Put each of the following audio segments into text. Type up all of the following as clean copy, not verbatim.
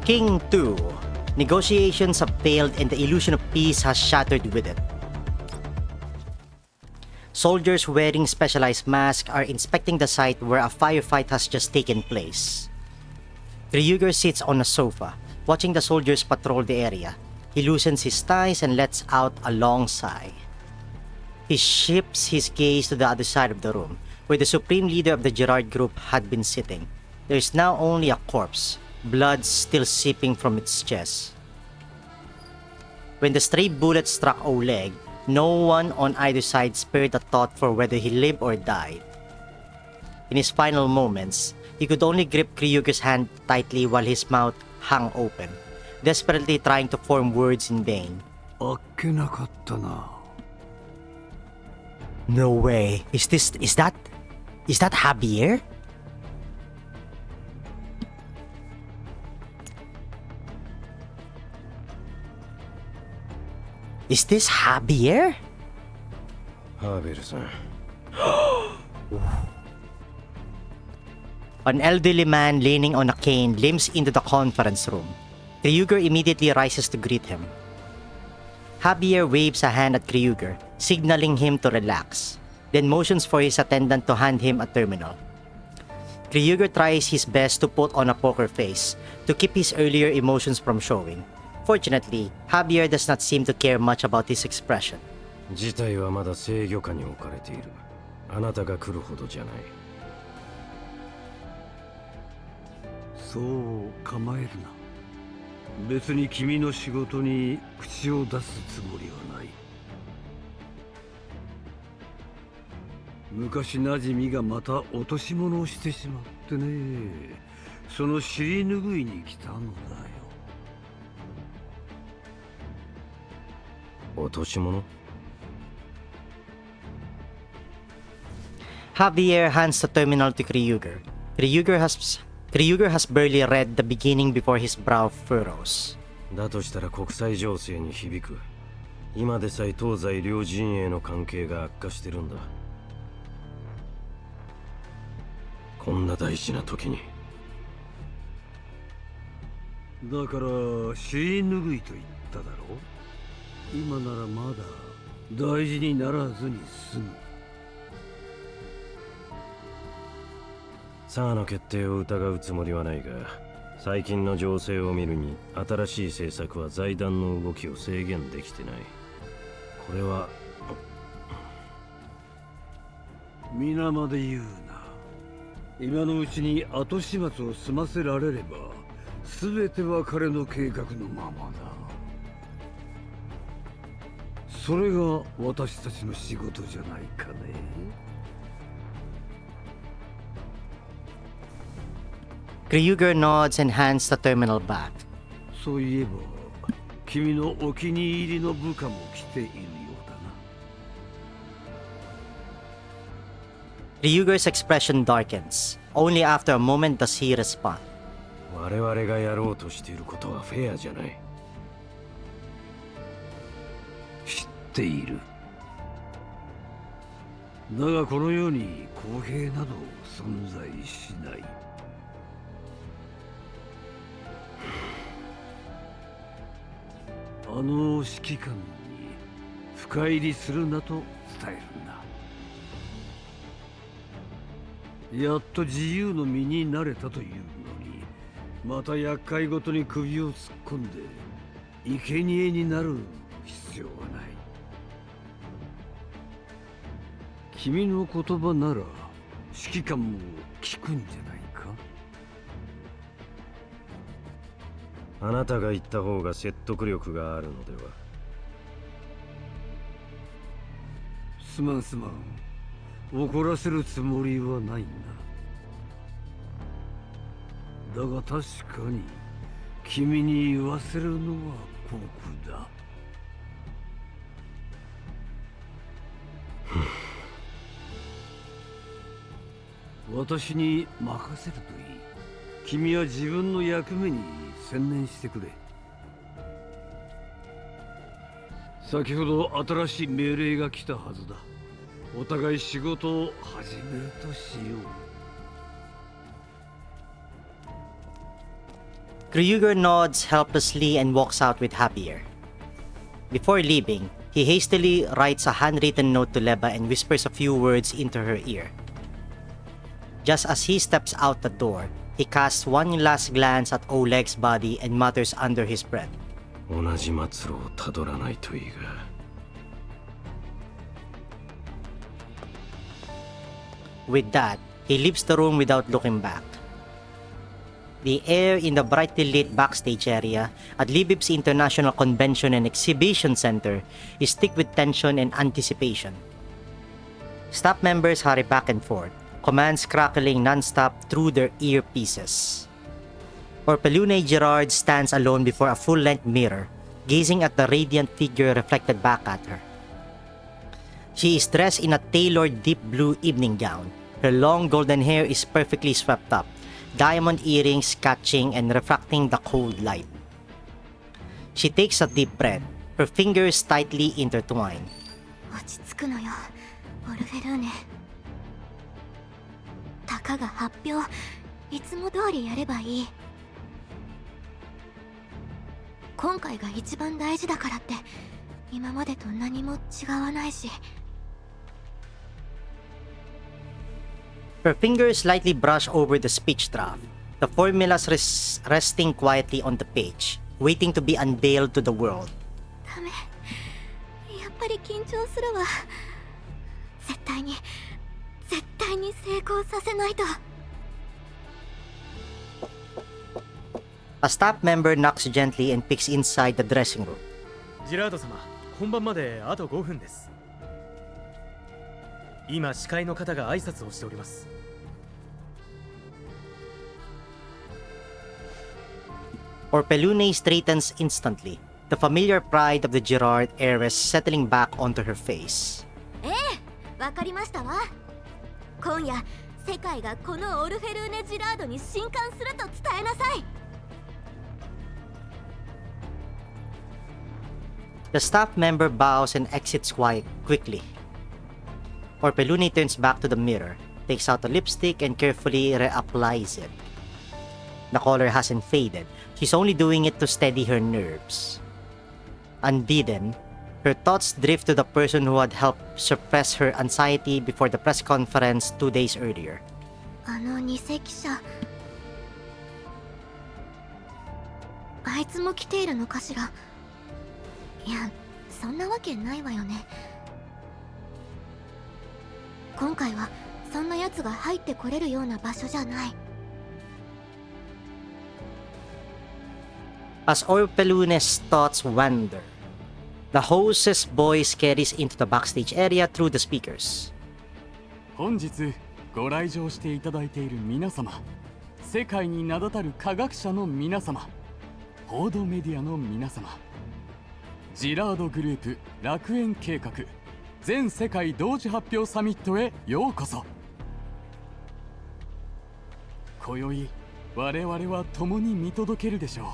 King 2. Negotiations have failed and the illusion of peace has shattered with it. Soldiers wearing specialized masks are inspecting the site where a firefight has just taken place. Kryuger sits on a sofa, watching the soldiers patrol the area. He loosens his ties and lets out a long sigh. He shifts his gaze to the other side of the room, where the supreme leader of the Gerard group had been sitting. There is now only a corpse, blood still seeping from its chest. When the stray bullet struck Oleg, no one on either side spared a thought for whether he lived or died. In his final moments, he could only grip Kryuger's hand tightly while his mouth hung open, desperately trying to form words in vain. No way. Is that Javier? Is this Javier? HAVIER-san. An elderly man leaning on a cane limps into the conference room. Kryuger immediately rises to greet him. Javier waves a hand at Kryuger, signaling him to relax, then motions for his attendant to hand him a terminal. Kryuger tries his best to put on a poker face to keep his earlier emotions from showing. Fortunately, Javier does not seem to care much about his expression. 事態はまだ制御下に置かれている。あなたが来るほどじゃない。そう構えるな。別に君の仕事に口を出すつもりはない。昔なじみがまた落とし物をしてしまってね。その尻拭いに来たのだよ。落とし物? Javier hands the terminal to Kryuger. Kryuger has barely read the beginning before his brow furrows. だとしたら国際情勢に響く。今でさえ東西両陣営の関係が悪化してるんだ。こんな大事な時に。だから尻拭いと言っただろう。今ならまだ大事にならずに済む。サーの決定を疑うつもりはないが、最近の情勢を見るに新しい政策は財団の動きを制限できてない。これは皆まで言うな。今のうちに後始末を済ませられれば全ては彼の計画のままだ。それが私たちの仕事じゃないかね。Kryuger nods and hands the terminal back. そういえば君のお気に入りの部下も来ているようだな。Kryuger's expression darkens. Only after a moment does he respond. 我々がやろうとしていることはフェアじゃない。知っている。だがこの世に公平など存在しない。あの指揮官に深入りするなと伝えるんだ。やっと自由の身になれたというのに、また厄介ごとに首を突っ込んで生贄になる必要はない。君の言葉なら指揮官も聞くんじゃないか。あなたが言った方が説得力があるのでは。すまんすまん。怒らせるつもりはないんだ。だが確かに君に言わせるのは酷だ。私に任せるといい。君は自分の役目に専念してくれ。先ほど新しい命令が来たはずだ。お互い仕事を始めるとしよ Kryuger nods helplessly and walks out with HAVIER. Before leaving, he hastily writes a handwritten note to Leba and whispers a few words into her ear. Just as he steps out the door, he casts one last glance at Oleg's body and mutters under his breath. 同じ末路をたどらないといいが。With that, he leaves the room without looking back. The air in the brightly lit backstage area at Lviv's International Convention and Exhibition Center is thick with tension and anticipation. Staff members hurry back and forth, commands crackling non-stop through their earpieces. Orpelune Gerard stands alone before a full-length mirror, gazing at the radiant figure reflected back at her. She is dressed in a tailored deep blue evening gown. Her long golden hair is perfectly swept up, diamond earrings catching and refracting the cold light. She takes a deep breath, her fingers tightly intertwined. 落ち着くのよ、オルフェルーネ。たかが発表、いつも通りやればいい。今回が一番大事だからって、今までと何も違わないし。Her fingers lightly brush over the speech draft, the formulas resting quietly on the page, waiting to be unveiled to the world. ダメ、やっぱり緊張するわ。絶対に成功させないと。A staff member knocks gently and peeks inside the dressing room. ジラード様、本番まであと5分です。今、司会の方が挨拶をしております。Orpelune straightens instantly, the familiar pride of the Gerard heiress settling back onto her face. ええ、わかりましたわ。今夜、世界がこのオルフェルーネ・ジラードに震撼すると伝えなさい。The staff member bows and exits quickly. Orpelune turns back to the mirror, takes out a lipstick and carefully reapplies it. The color hasn't faded, she's only doing it to steady her nerves. Unbidden, her thoughts drift to the person who had helped suppress her anxiety before the press conference 2 days earlier. あの偽記者、あいつも来ているのかしら。いや、そんなわけないわよね。今回はそんな奴が入ってこれるような場所じゃない。As Orpelune's thoughts wander, the host's voice carries into the backstage area through the speakers. 本日ご来場していただいている皆様、世界に名だたる科学者の皆様、報道メディアの皆様、ジラードグループ楽園計画全世界同時発表サミットへようこそ。今宵我々は共に見届けるでしょう。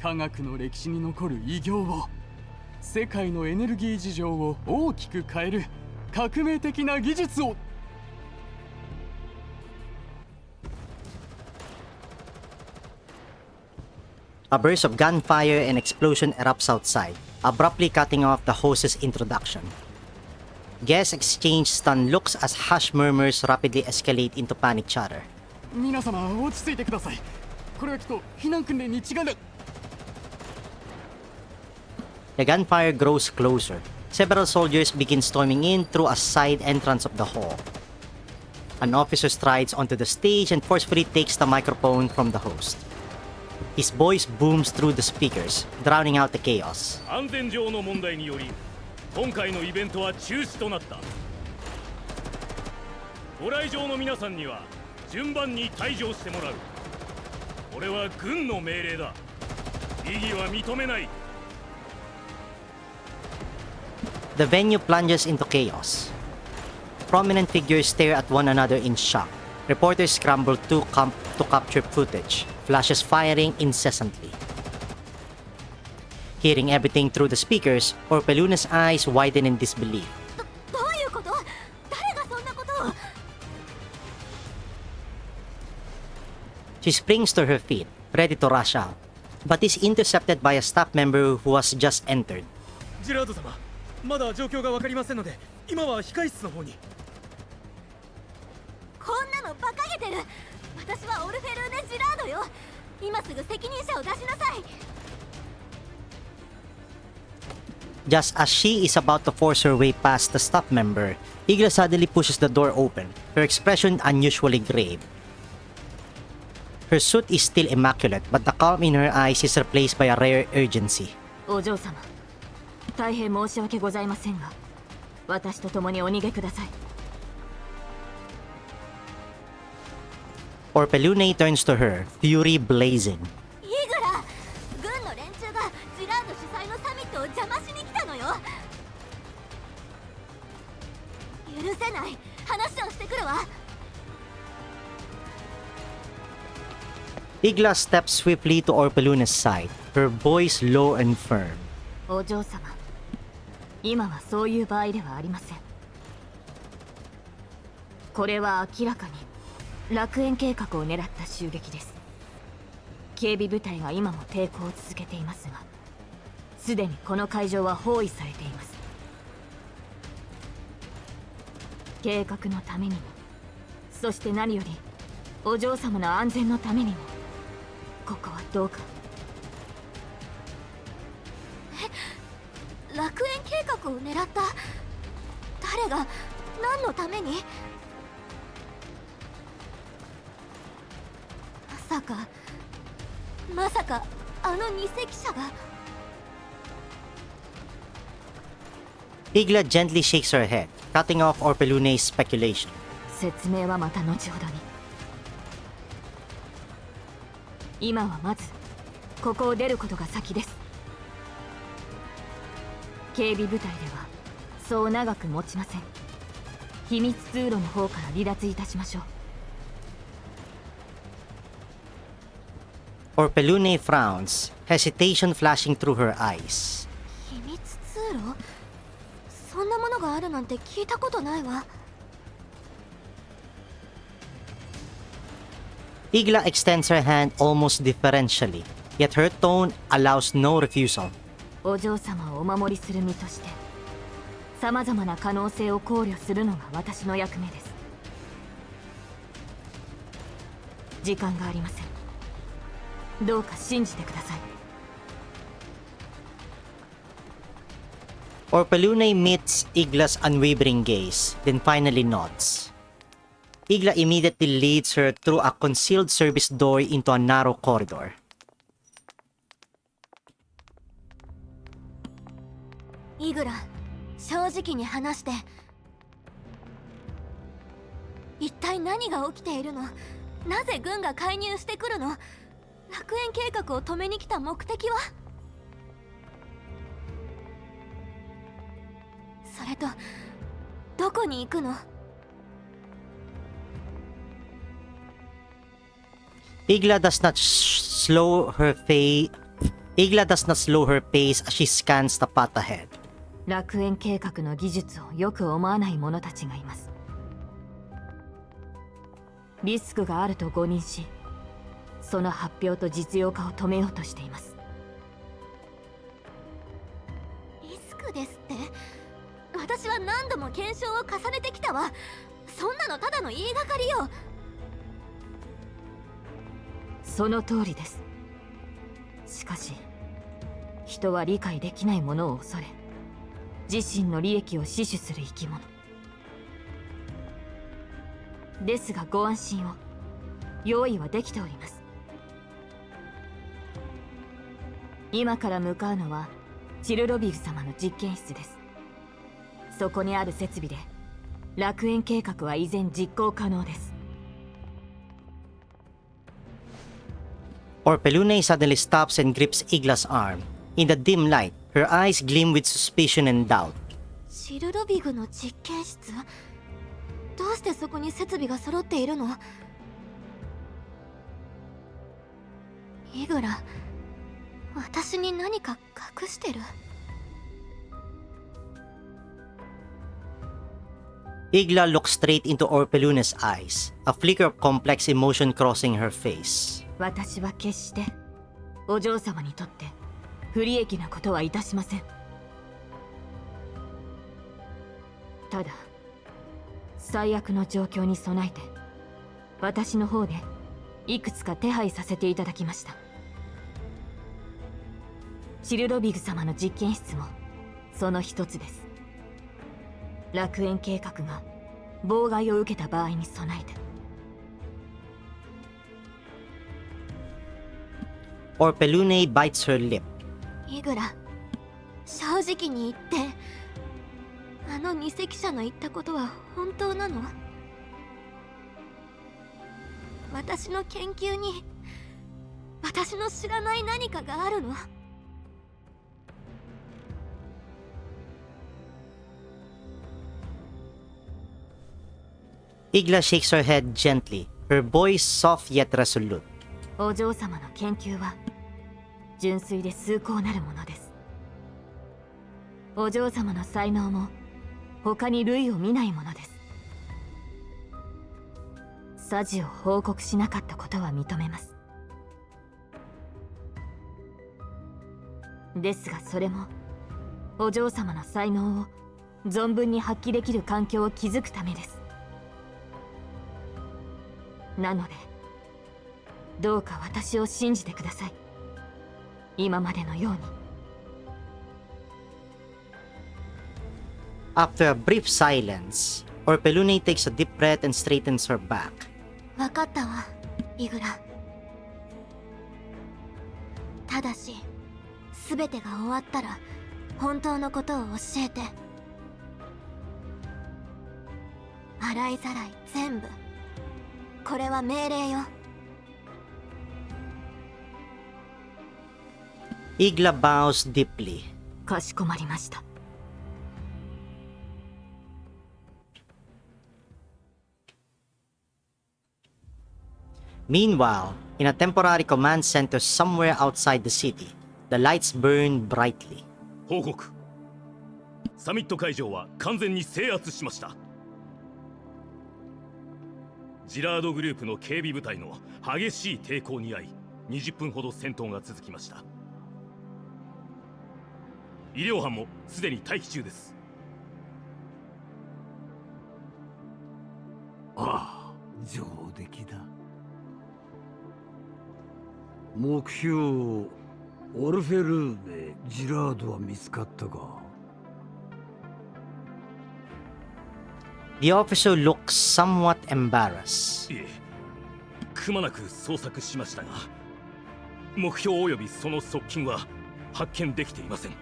科学の歴史に残る偉業を、世界のエネルギー事情を大きく変える革命的な技術を。A burst of gunfire and explosion erupts outside, abruptly cutting off the host's introduction. Guests exchange stunned looks as harsh murmurs rapidly escalate into panic chatter. 皆様落ち着いてください。これはきっと避難訓練に違いない。The gunfire grows closer. Several soldiers begin storming in through a side entrance of the hall. An officer strides onto the stage and forcefully takes the microphone from the host. His voice booms through the speakers, drowning out the chaos. 安全上の問題により今回のイベントは中止となった。ご来場の皆さんには順番に退場してもらう。これは軍の命令だ。異議は認めない。The venue plunges into chaos. Prominent figures stare at one another in shock. Reporters scramble to capture footage, flashes firing incessantly. Hearing everything through the speakers, Orpelune's eyes widen in disbelief. どういうこと？誰がそんなことを？ She springs to her feet, ready to rush out, but is intercepted by a staff member who has just entered. ジラード様、まだ状況が分かりませんので、今は控室の方に。こんなの馬鹿げてる。私はオルフェルーネ・ジラードよ。今すぐ責任者を出しなさい。 Just as she is about to force her way past the staff member, Igla suddenly pushes the door open, her expression unusually grave. Her suit is still immaculate, but the calm in her eyes is replaced by a rare urgency. お嬢様、大変申し訳ございませんが、私と共にお逃げください。 Orpelune turns to her, fury blazing. イグラ、軍の連中がジラード主催のサミットを邪魔しに来たのよ。許せない。話をしてくるわ。 Igla steps swiftly to Orpelune's side, her voice low and firm. お嬢様、今はそういう場合ではありません。これは明らかに楽園計画を狙った襲撃です。警備部隊が今も抵抗を続けていますが、すでにこの会場は包囲されています。計画のためにも、そして何よりお嬢様の安全のためにも、ここはどうか。楽園計画を狙った。誰が何のために。まさかあの偽記者が。 Igla gently shakes her head, cutting off Orpelune's speculation. 説明はまた後ほどに。今はまずここを出ることが先です。警備部隊ではそう長く持ちません。秘密通路の方から離脱いたしましょう。 Orpelune frowns, hesitation flashing through her eyes. 秘密通路？そんなものがあるなんて聞いたことないわ。 Igla extends her hand almost deferentially, yet her tone allows no refusal. お嬢様をお守りする身として様々な可能性を考慮するのが私の役目です。時間がありません。どうか信じてください。 Orpelune meets Igla's unwavering gaze, then finally nods. Igla immediately leads her through a concealed service door into a narrow corridor. イグラ、正直に話して。一体何が起きているの？なぜ軍が介入してくるの？楽園計画を止めに来た目的は？それと、どこに行くの？ Igla does not slow her pace as she scans the path ahead. 楽園計画の技術をよく思わない者たちがいます。リスクがあると誤認し、その発表と実用化を止めようとしています。リスクですって？私は何度も検証を重ねてきたわ。そんなのただの言いがかりよ。その通りです。しかし人は理解できないものを恐れ、自身の利益を死守する生き物ですが、ご安心を。用意はできております。今から向かうのはチルロビグ様の実験室です。そこにある設備で楽園計画は依然実行可能です。 Orpelune suddenly stops and grips Igla's arm. In the dim light, her eyes gleam with suspicion and doubt. チルロビグの実験室？どうしてそこに設備が揃っているの？イグラ、私に何か隠してる？ Igla looks straight into Orpelune's eyes, a flicker of complex emotion crossing her face. 私は決してお嬢様にとって不利益なことはいたしません。ただ最悪の状況に備えて私の方でいくつか手配させていただきました。シルロビグ様の実験室もその一つです。楽園計画が妨害を受けた場合に備えて。Orpelune bites her lip. イグラ、正直に言ってあの二隻者の言ったことは本当なの？私の研究に私の知らない何かがあるの？Igla shakes her head gently, her voice soft yet resolute. お嬢様の研究は純粋で崇高なるものです。お嬢様の才能も他に類を見ないものです。サジを報告しなかったことは認めます。ですがそれもお嬢様の才能を存分に発揮できる環境を築くためです。なのでどうか私を信じてください。今までのように。After a brief silence, Orpelune takes a deep breath and straightens her back. 分かったわ、イグラ。ただし全てが終わったら本当のことを教えて。洗いざらい全部。これは命令よ。Igla bows deeply. かしこまりました。Meanwhile, in a temporary command center somewhere outside the city, the lights burn brightly. 報告。サミット会場は完全に制圧しました。ジラードグループの警備部隊の激しい抵抗に遭い、20分ほど戦闘が続きました。医療班もすでに待機中です。ああ、上出来だ。目標オルフェルーネ・ジラードは見つかったか？ The officer looks somewhat embarrassed. いえ、くまなく捜索しましたが、目標及びその側近は発見できていません。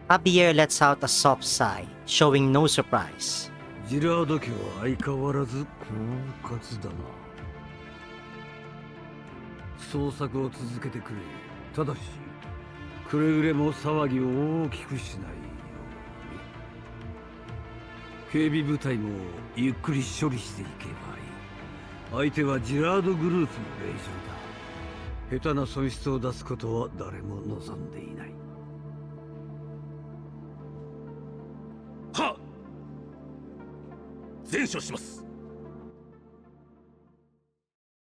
HAVIER lets out a soft sigh, showing no surprise. ジラード家は相変わらず狡猾だな。捜索を続けてくれ。ただしくれぐれも騒ぎを大きくしないように。警備部隊もゆっくり処理していけばいい。相手はジラードグループの令嬢だ。下手な損失を出すことは誰も望んでいない。はっ、善処します。